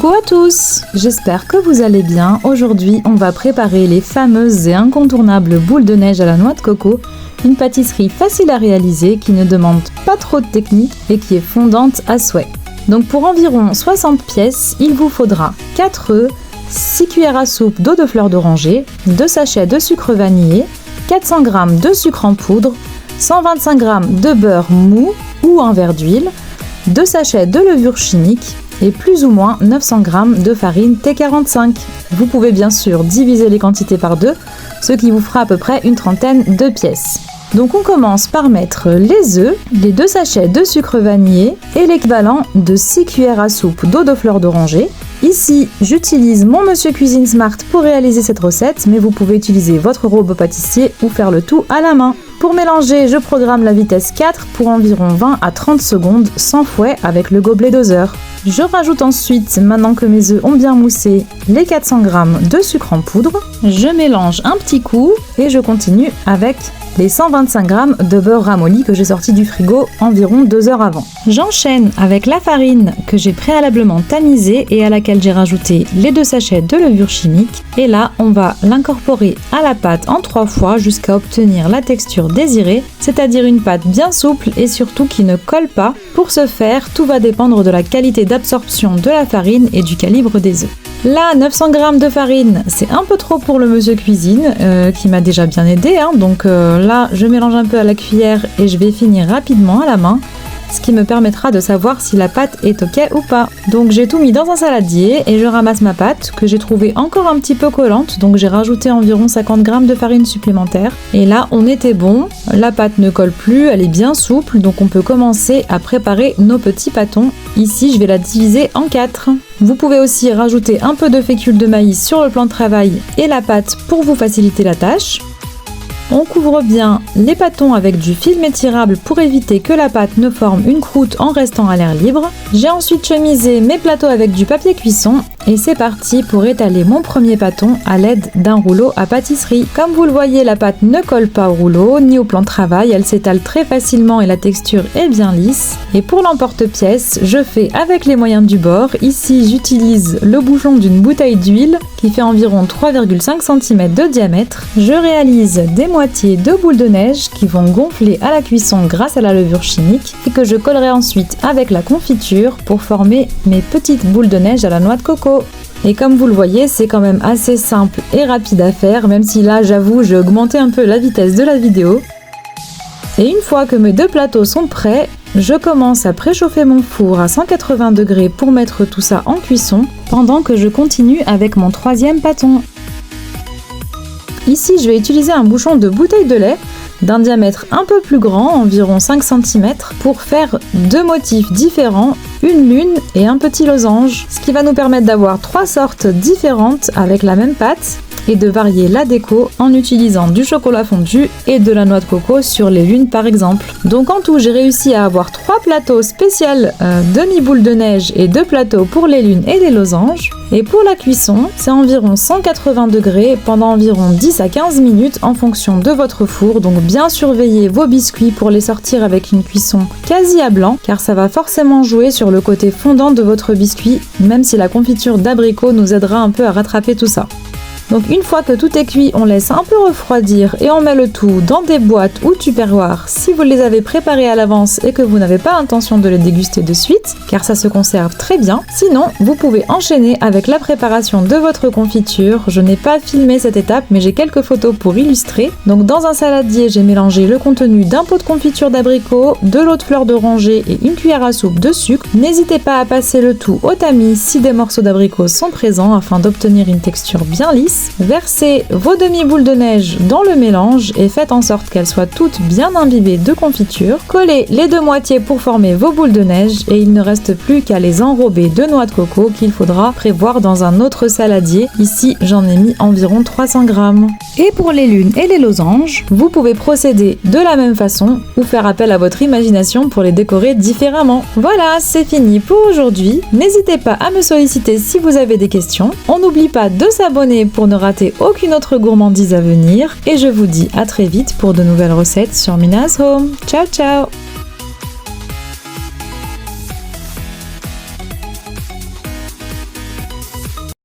Coucou à tous, j'espère que vous allez bien. Aujourd'hui, on va préparer les fameuses et incontournables boules de neige à la noix de coco, une pâtisserie facile à réaliser qui ne demande pas trop de technique et qui est fondante à souhait. Donc pour environ 60 pièces, il vous faudra 4 œufs, 6 cuillères à soupe d'eau de fleur d'oranger, 2 sachets de sucre vanillé, 400 g de sucre en poudre, 125 g de beurre mou ou un verre d'huile, 2 sachets de levure chimique et plus ou moins 900 g de farine T45. Vous pouvez bien sûr diviser les quantités par 2, ce qui vous fera à peu près une trentaine de pièces. Donc on commence par mettre les œufs, les 2 sachets de sucre vanillé et l'équivalent de 6 cuillères à soupe d'eau de fleur d'oranger. Ici, j'utilise mon Monsieur Cuisine Smart pour réaliser cette recette, mais vous pouvez utiliser votre robot pâtissier ou faire le tout à la main. Pour mélanger, je programme la vitesse 4 pour environ 20 à 30 secondes sans fouet avec le gobelet doseur. Je rajoute ensuite, maintenant que mes œufs ont bien moussé, les 400 g de sucre en poudre. Je mélange un petit coup et je continue avec les 125 g de beurre ramolli que j'ai sorti du frigo environ 2 heures avant. J'enchaîne avec la farine que j'ai préalablement tamisée et à laquelle j'ai rajouté les 2 sachets de levure chimique. Et là, on va l'incorporer à la pâte en 3 fois jusqu'à obtenir la texture désirée, c'est-à-dire une pâte bien souple et surtout qui ne colle pas. Pour ce faire, tout va dépendre de la qualité d'absorption de la farine et du calibre des œufs. Là, 900 g de farine, c'est un peu trop pour le Monsieur Cuisine qui m'a déjà bien aidé, donc là, je mélange un peu à la cuillère et je vais finir rapidement à la main, ce qui me permettra de savoir si la pâte est ok ou pas. Donc j'ai tout mis dans un saladier et je ramasse ma pâte que j'ai trouvée encore un petit peu collante, donc j'ai rajouté environ 50 g de farine supplémentaire. Et là on était bon, la pâte ne colle plus, elle est bien souple, donc on peut commencer à préparer nos petits pâtons. Ici je vais la diviser en 4. Vous pouvez aussi rajouter un peu de fécule de maïs sur le plan de travail et la pâte pour vous faciliter la tâche. On couvre bien les pâtons avec du film étirable pour éviter que la pâte ne forme une croûte en restant à l'air libre. J'ai ensuite chemisé mes plateaux avec du papier cuisson et c'est parti pour étaler mon premier pâton à l'aide d'un rouleau à pâtisserie. Comme vous le voyez, la pâte ne colle pas au rouleau ni au plan de travail, elle s'étale très facilement et la texture est bien lisse. Et pour l'emporte-pièce, je fais avec les moyens du bord. Ici, j'utilise le bouchon d'une bouteille d'huile qui fait environ 3,5 cm de diamètre. Je réalise des moitiés de boules de neige qui vont gonfler à la cuisson grâce à la levure chimique et que je collerai ensuite avec la confiture pour former mes petites boules de neige à la noix de coco. Et comme vous le voyez, c'est quand même assez simple et rapide à faire, même si là, j'avoue, j'ai augmenté un peu la vitesse de la vidéo. Et une fois que mes 2 plateaux sont prêts, je commence à préchauffer mon four à 180 degrés pour mettre tout ça en cuisson, pendant que je continue avec mon 3e pâton. Ici, je vais utiliser un bouchon de bouteille de lait d'un diamètre un peu plus grand, environ 5 cm, pour faire 2 motifs différents, une lune et un petit losange, ce qui va nous permettre d'avoir 3 sortes différentes avec la même pâte et de varier la déco en utilisant du chocolat fondu et de la noix de coco sur les lunes par exemple. Donc en tout, j'ai réussi à avoir 3 plateaux spéciaux demi-boule de neige et 2 plateaux pour les lunes et les losanges. Et pour la cuisson, c'est environ 180 degrés pendant environ 10 à 15 minutes en fonction de votre four. Donc bien surveillez vos biscuits pour les sortir avec une cuisson quasi à blanc, car ça va forcément jouer sur le côté fondant de votre biscuit, même si la confiture d'abricot nous aidera un peu à rattraper tout ça. Donc une fois que tout est cuit, on laisse un peu refroidir et on met le tout dans des boîtes ou tupperwares si vous les avez préparés à l'avance et que vous n'avez pas l'intention de les déguster de suite, car ça se conserve très bien. Sinon, vous pouvez enchaîner avec la préparation de votre confiture. Je n'ai pas filmé cette étape, mais j'ai quelques photos pour illustrer. Donc dans un saladier, j'ai mélangé le contenu d'un pot de confiture d'abricot, de l'eau de fleur d'oranger et une cuillère à soupe de sucre. N'hésitez pas à passer le tout au tamis si des morceaux d'abricot sont présents afin d'obtenir une texture bien lisse. Versez vos demi-boules de neige dans le mélange et faites en sorte qu'elles soient toutes bien imbibées de confiture. Collez les 2 moitiés pour former vos boules de neige et il ne reste plus qu'à les enrober de noix de coco qu'il faudra prévoir dans un autre saladier. Ici, j'en ai mis environ 300 g. Et pour les lunes et les losanges, vous pouvez procéder de la même façon ou faire appel à votre imagination pour les décorer différemment. Voilà, c'est fini pour aujourd'hui. N'hésitez pas à me solliciter si vous avez des questions. On n'oublie pas de s'abonner pour ne rater aucune autre gourmandise à venir et je vous dis à très vite pour de nouvelles recettes sur Mina's Home. Ciao ciao!